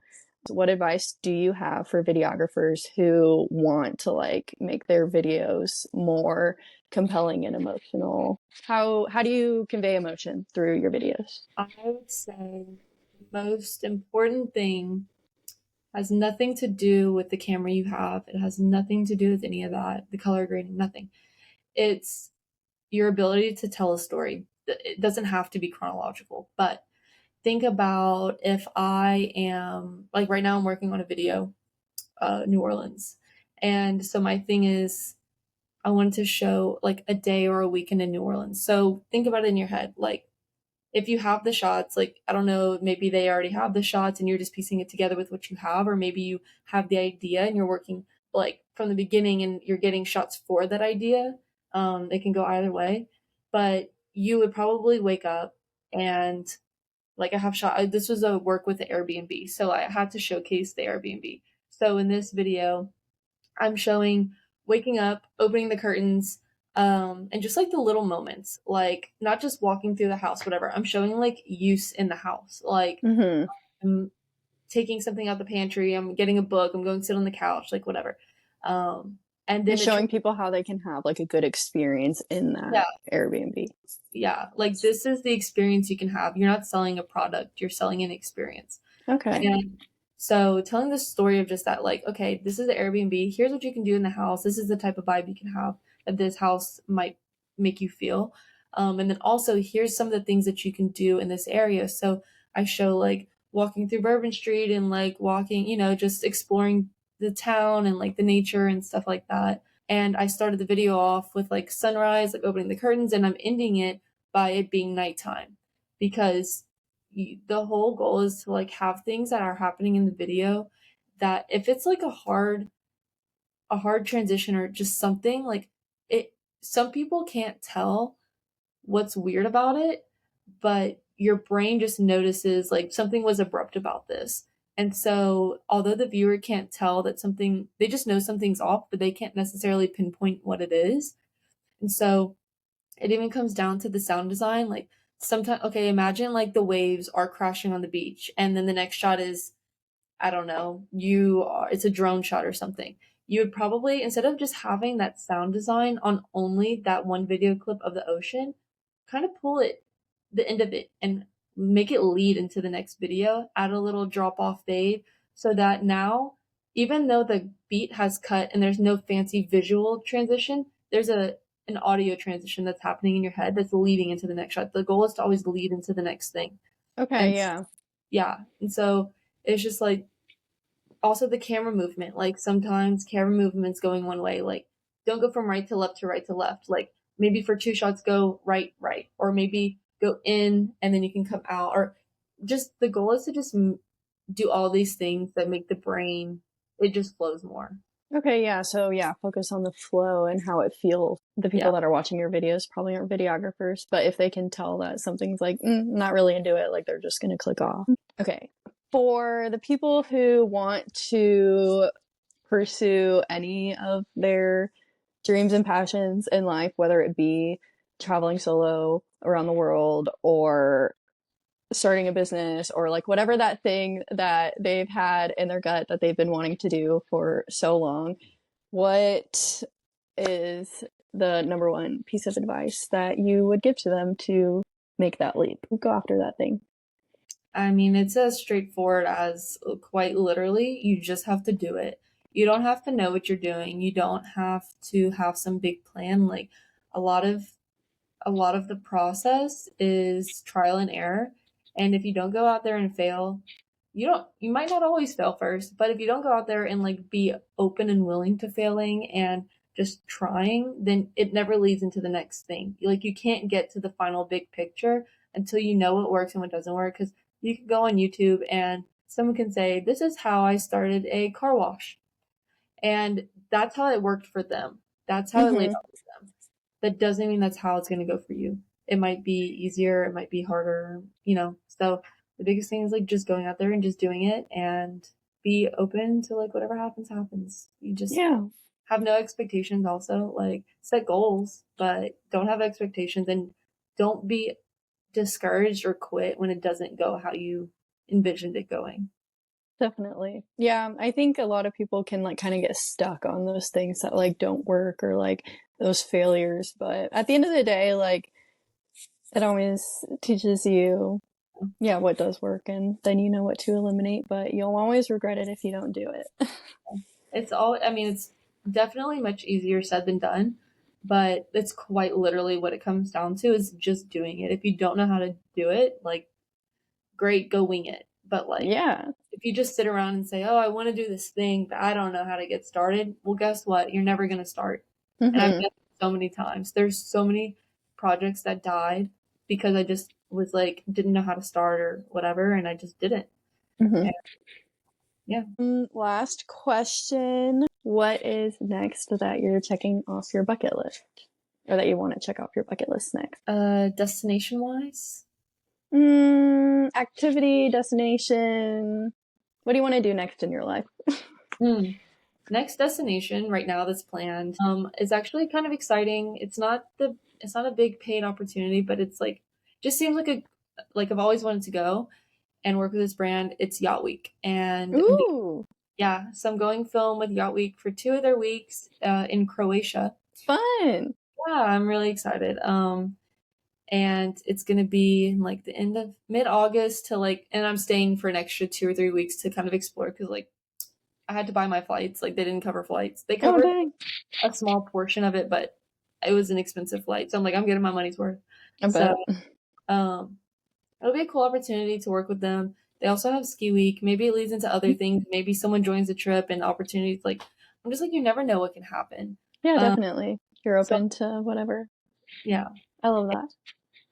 What advice do you have for videographers who want to like make their videos more compelling and emotional? How do you convey emotion through your videos? I would say the most important thing has nothing to do with the camera you have. It has nothing to do with any of that, the color grading, nothing. It's your ability to tell a story. It doesn't have to be chronological, but think about if I am like right now I'm working on a video, New Orleans. And so my thing is I wanted to show like a day or a weekend in New Orleans. So think about it in your head. Like if you have the shots, like I don't know, maybe they already have the shots and you're just piecing it together with what you have, or maybe you have the idea and you're working like from the beginning and you're getting shots for that idea. It can go either way, but you would probably wake up and like I have this was a work with the Airbnb, so I had to showcase the Airbnb. So in this video, I'm showing waking up, opening the curtains, and just like the little moments, like not just walking through the house, whatever. I'm showing like use in the house, like Mm-hmm. I'm taking something out the pantry, I'm getting a book, I'm going to sit on the couch, like whatever. And And then showing people how they can have like a good experience in yeah, that Airbnb. yeah, like this is the experience you can have. You're not selling a product, you're selling an experience. Okay. And so telling the story of just that, like, okay, this is the Airbnb. Here's what you can do in the house. This is the type of vibe you can have that this house might make you feel. And then also, here's some of the things that you can do in this area. So I show like walking through Bourbon Street and like walking, just exploring the town and like the nature and stuff like that. And I started the video off with like sunrise, like opening the curtains, and I'm ending it by it being nighttime because the whole goal is to like have things that are happening in the video that if it's like a hard transition or just something like it some people can't tell what's weird about it, but your brain just notices like something was abrupt about this. And so although the viewer can't tell that something, they just know something's off, but they can't necessarily pinpoint what it is. And so it even comes down to the sound design. Like sometimes, okay, imagine like the waves are crashing on the beach, and then the next shot is, I don't know, it's a drone shot or something. You would probably, instead of just having that sound design on only that one video clip of the ocean, kind of pull it, the end of it, and make it lead into the next video, add a little drop off fade so that now, even though the beat has cut and there's no fancy visual transition, there's an audio transition that's happening in your head that's leading into the next shot. The goal is to always lead into the next thing. Okay, And yeah. yeah, and so it's just like also the camera movement. Like sometimes camera movement's going one way. Like don't go from right to left to right to left. Like maybe for two shots go right right, or maybe go in and then you can come out. Or just the goal is to just do all these things that make the brain, it just flows more. Okay, yeah. So yeah, focus on the flow and how it feels. The Yeah. people that are watching your videos probably aren't videographers, but if they can tell that something's like not really into it, like they're just gonna click off. Okay. For the people who want to pursue any of their dreams and passions in life, whether it be traveling solo around the world or starting a business or like whatever that thing that they've had in their gut that they've been wanting to do for so long, what is the number one piece of advice that you would give to them to make that leap, go after that thing? I mean, it's as straightforward as quite literally, you just have to do it. You don't have to know what you're doing. You don't have to have some big plan. Like a lot of a lot of the process is trial and error. And if you don't go out there and fail, you might not always fail first, but if you don't go out there and like be open and willing to failing and just trying, then it never leads into the next thing. Like you can't get to the final big picture until you know what works and what doesn't work. Because you can go on YouTube and someone can say, "This is how I started a car wash," and that's how it worked for them. That's how it laid Mm-hmm. out for them. That doesn't mean that's how it's going to go for you. It might be easier, it might be harder, you know. So the biggest thing is like just going out there and just doing it and be open to like whatever happens, happens. You just Yeah, have no expectations also. Like set goals, but don't have expectations and don't be discouraged or quit when it doesn't go how you envisioned it going. definitely. Yeah, I think a lot of people can like kind of get stuck on those things that like don't work or like those failures. But at the end of the day, like it always teaches you, yeah, what does work, and then you know what to eliminate. But you'll always regret it if you don't do it. I mean, it's definitely much easier said than done, but it's quite literally what it comes down to is just doing it. If you don't know how to do it, like, great, go wing it. But, like, Yeah. if you just sit around and say, oh, I want to do this thing, but I don't know how to get started, well, guess what? You're never going to start. And I've Mm-hmm. done it so many times. There's so many projects that died because I just was like, didn't know how to start or whatever, and I just didn't. Mm-hmm. And yeah. Last question. What is next that you're checking off your bucket list? Or that you want to check off your bucket list next? Destination wise, Activity, destination. What do you want to do next in your life? next destination right now that's planned is actually kind of exciting. It's not a big paid opportunity, but it's like just seems like a like I've always wanted to go and work with this brand. It's Yacht Week, and Ooh, yeah, so I'm going film with Yacht Week for 2 of their weeks in Croatia. fun. Yeah, I'm really excited. And it's gonna be like the end of mid-August to like, and I'm staying for an extra 2 or 3 weeks to kind of explore because like I had to buy my flights. Like they didn't cover flights. They Oh, covered dang. a small portion of it, but it was an expensive flight. So I'm like, I'm getting my money's worth. I So bet. um, it'll be a cool opportunity to work with them. They also have ski week. Maybe it leads into other things. Maybe someone joins the trip and opportunities. Like I'm just like, you never know what can happen. Yeah, Um, definitely. You're so open to whatever. yeah, I love that.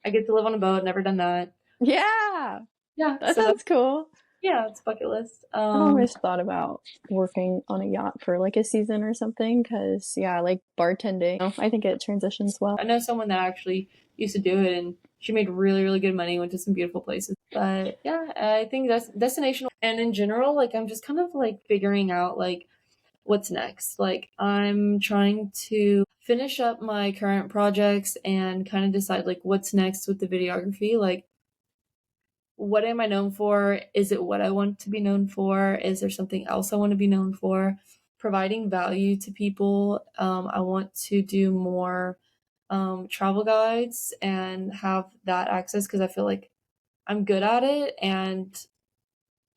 I get to live on a boat. Never done that. Yeah, Yeah, that so sounds cool. yeah, it's bucket list. I've always thought about working on a yacht for like a season or something because, yeah, like bartending, I think it transitions well. I know someone that actually used to do it, and she made really, really good money. Went to some beautiful places. But yeah, I think that's destination. And in general, like I'm just kind of like figuring out like what's next. Like I'm trying to finish up my current projects and kind of decide like what's next with the videography. Like what am I known for? Is it what I want to be known for? Is there something else I want to be known for? Providing value to people. I want to do more travel guides and have that access because I feel like I'm good at it and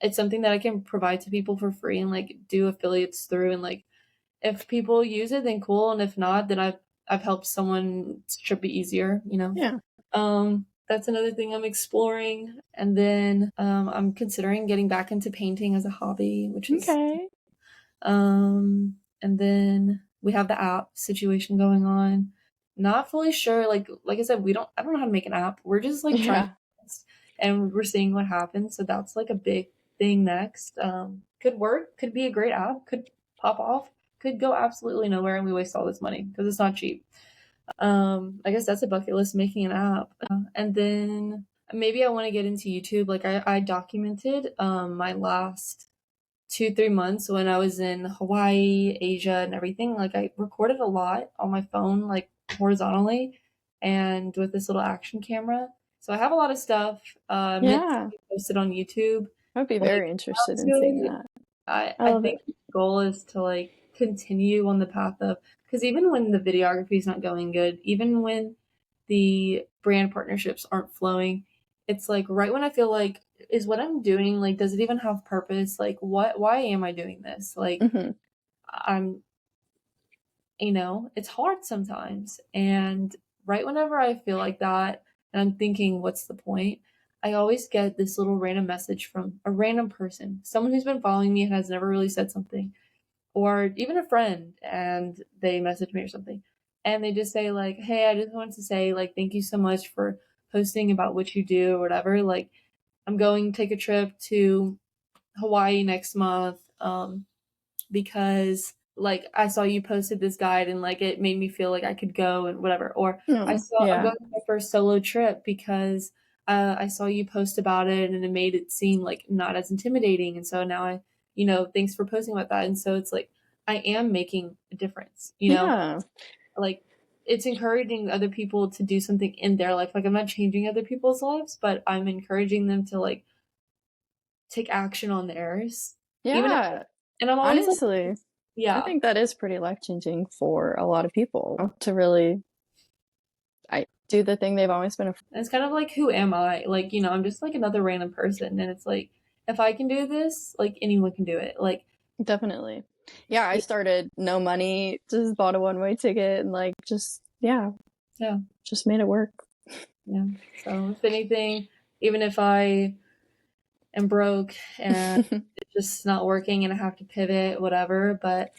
it's something that I can provide to people for free and like do affiliates through and like if people use it then cool and if not then I've helped someone's trip be easier, you know. Yeah. That's another thing I'm exploring. And then I'm considering getting back into painting as a hobby, which is Okay. and then we have the app situation going on. Not fully sure, like I said, I don't know how to make an app. We're just like trying Yeah. to test, and we're seeing what happens. So that's like a big thing next. Could work, could be a great app, could pop off, could go absolutely nowhere and we waste all this money because it's not cheap. I guess that's a bucket list, making an app. And then maybe I want to get into YouTube. Like I documented my last 2 3 months when I was in Hawaii, Asia, and everything. Like I recorded a lot on my phone, like horizontally, and with this little action camera. So I have a lot of stuff meant to Yeah. be posted on YouTube. I'd be Like very interested in seeing to that. I I love think it. the goal is to like continue on the path of because even when the videography is not going good, even when the brand partnerships aren't flowing, it's like right when I feel like is what I'm doing, like, does it even have purpose? Like, why am I doing this? Like, Mm-hmm. I'm, it's hard sometimes. And right whenever I feel like that, and I'm thinking, what's the point? I always get this little random message from a random person, someone who's been following me and has never really said something, or even a friend, and they message me or something. And they just say, like, hey, I just wanted to say, like, thank you so much for posting about what you do or whatever. Like, I'm going to take a trip to Hawaii next month because like I saw you posted this guide and like it made me feel like I could go and whatever. Or No, I'm yeah. going on my first solo trip because I saw you post about it and it made it seem like not as intimidating. And so now thanks for posting about that. And so it's like I am making a difference. Yeah. Like it's encouraging other people to do something in their life. Like I'm not changing other people's lives, but I'm encouraging them to like take action on theirs. Even if, Yeah. and I'm always like, Honestly, I yeah. think that is pretty life-changing for a lot of people to really do the thing they've always been And it's kind of like, who am I? Like, I'm just like another random person. And it's like, if I can do this, like anyone can do it. Like, Definitely. Yeah, I started no money, just bought a one-way ticket and like just yeah, yeah, just made it work. yeah. So if anything, even if I am broke and it's just not working and I have to pivot, whatever, but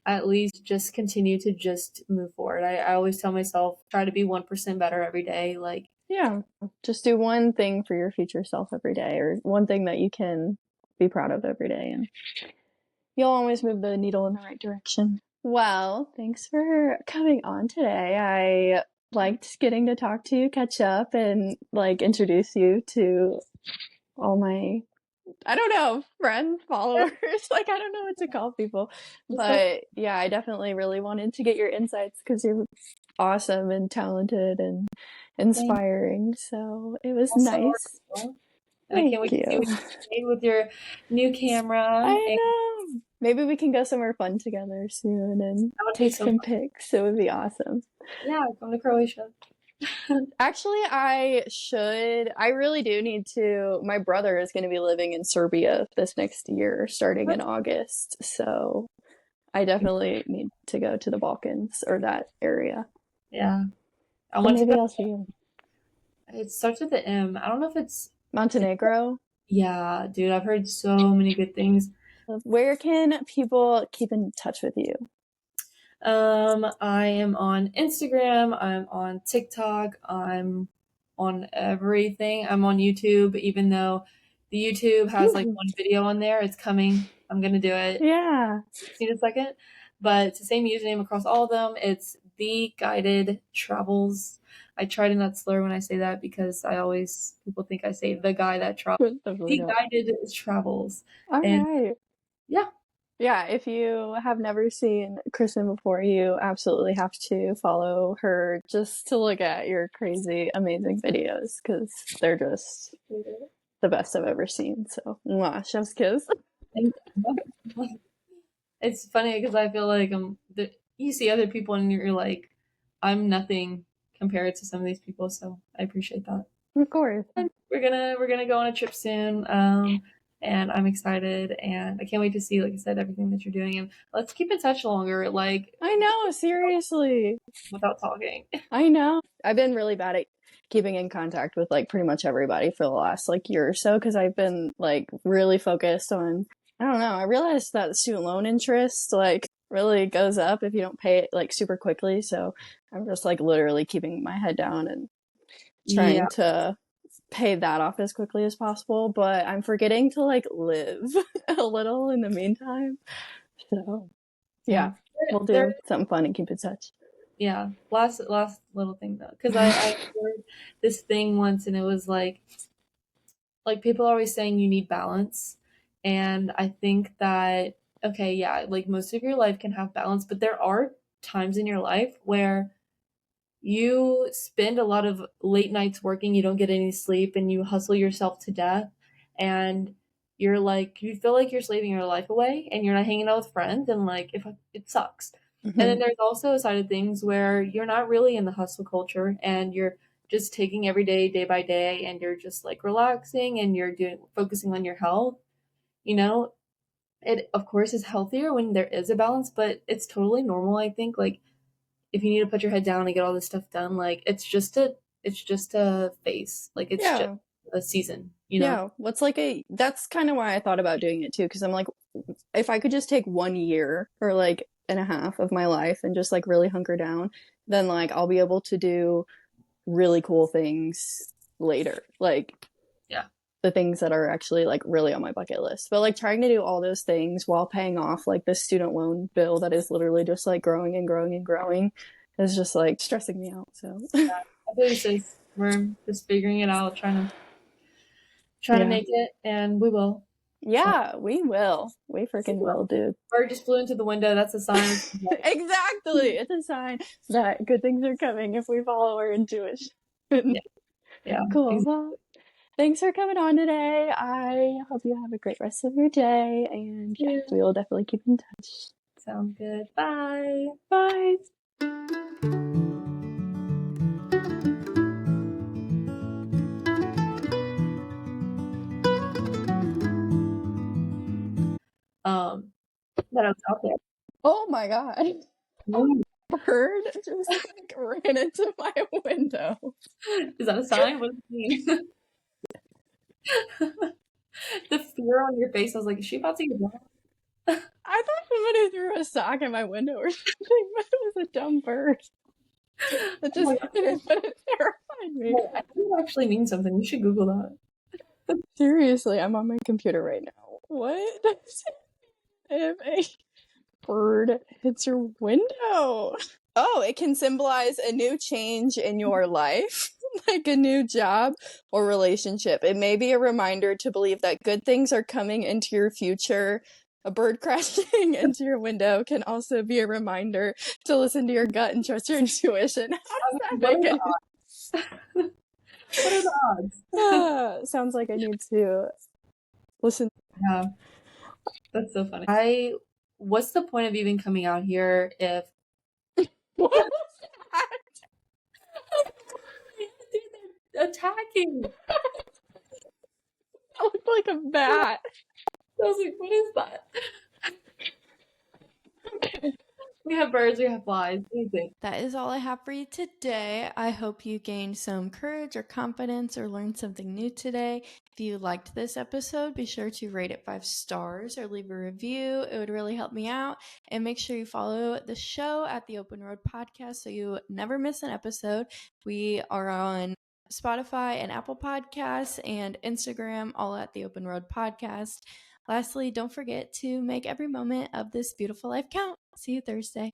at least just continue to just move forward. I always tell myself, try to be 1% better every day. Like, Yeah, just do one thing for your future self every day, or one thing that you can be proud of every day, and you'll always move the needle in the right direction. Well, thanks for coming on today. I liked getting to talk to you, catch up, and like introduce you to all my, I don't know, friends, followers. Like, I don't know what to call people. But yeah, I definitely really wanted to get your insights because you're awesome and talented and inspiring. So it was nice. and I can't Thank wait to see you. what you made with your new camera. I And know. Maybe we can go somewhere fun together soon and that would be take so some fun. pics. It would be awesome. Yeah, come to Croatia. Actually, I really do need to. My brother is going to be living in Serbia this next year, starting in August. So I definitely need to go to the Balkans or that area. Yeah. I So want to go. maybe I'll see you. It starts with the M. I don't know if it's. Montenegro. Yeah, dude, I've heard so many good things. Where can people keep in touch with you? I am on Instagram. I'm on TikTok. I'm on everything. I'm on YouTube, even though the YouTube has like one video on there. It's coming. I'm gonna do it. Yeah. Just need a second. But it's the same username across all of them. It's the guided travels. I try to not slur when I say that because people think I say the guy that travels. Definitely The not. guided travels. All And right. yeah. Yeah, if you have never seen Kristen before, you absolutely have to follow her just to look at your crazy, amazing videos because they're just the best I've ever seen. So, mwah, chef's kiss. It's funny because I feel like you see other people and you're like, I'm nothing compared to some of these people, so I appreciate that. Of course. And we're gonna go on a trip soon, and I'm excited, and I can't wait to see, like I said, everything that you're doing, and let's keep in touch longer, like I know, seriously. without talking. I know. I've been really bad at keeping in contact with like pretty much everybody for the last like year or so because I've been like really focused on, I don't know, I realized that student loan interest like really goes up if you don't pay it like super quickly. So I'm just like literally keeping my head down and Yeah, trying to pay that off as quickly as possible, but I'm forgetting to like live a little in the meantime. So yeah. yeah, we'll There, do something fun and keep in touch. yeah. Last little thing though, because I heard this thing once, and it was like people are always saying you need balance, and I think that okay, yeah, like most of your life can have balance, but there are times in your life where you spend a lot of late nights working, you don't get any sleep, and you hustle yourself to death, and you feel like you're slaving your life away, and you're not hanging out with friends, and like if it sucks. And then Mm-hmm. there's also a side of things where you're not really in the hustle culture, and you're just taking every day by day, and you're just like relaxing and you're focusing on your health, you know, it of course is healthier when there is a balance, but it's totally normal, I think. Like if you need to put your head down and get all this stuff done, like it's just a phase. Like it's just a season, you know? Yeah, that's kind of why I thought about doing it too, because I'm like, if I could just take 1 year or like and a half of my life and just like really hunker down, then like I'll be able to do really cool things later. Like Yeah. the things that are actually like really on my bucket list. But like trying to do all those things while paying off like this student loan bill that is literally just like growing and growing and growing is just like stressing me out. So Yeah, I feel you, sis. We're just figuring it out, trying to make it, and we will. Yeah, we will. We freaking will, dude. Bird just flew into the window. That's a sign. Exactly. It's a sign that good things are coming if we follow our intuition. Yeah. Cool. Exactly. Well, thanks for coming on today. I hope you have a great rest of your day, and yeah, we will definitely keep in touch. Sounds good. Bye. Bye. That I was out there. Oh my god. A bird just like ran into my window. Is that a sign? What does it mean? The fear on your face. I was like, is she about to get down? I thought somebody threw a sock at my window or something, but it was a dumb bird. It just it terrified me. I think it actually means something. You should Google that. Seriously, I'm on my computer right now. What does if a bird hits your window? Oh, it can symbolize a new change in your life, like a new job or relationship. It may be a reminder to believe that good things are coming into your future. A bird crashing into your window can also be a reminder to listen to your gut and trust your intuition. How does that make it? What are the odds? Sounds like I need to listen. Yeah. That's so funny. What's the point of even coming out here if What was that? Dude, they're attacking. That looked like a bat. I was like, what is that? We have birds, we have flies. What do you think? That is all I have for you today. I hope you gained some courage or confidence or learned something new today. If you liked this episode, be sure to rate it 5 stars or leave a review. It would really help me out. And make sure you follow the show at the Open Road Podcast so you never miss an episode. We are on Spotify and Apple Podcasts and Instagram, all at the Open Road Podcast. Lastly, don't forget to make every moment of this beautiful life count. See you Thursday.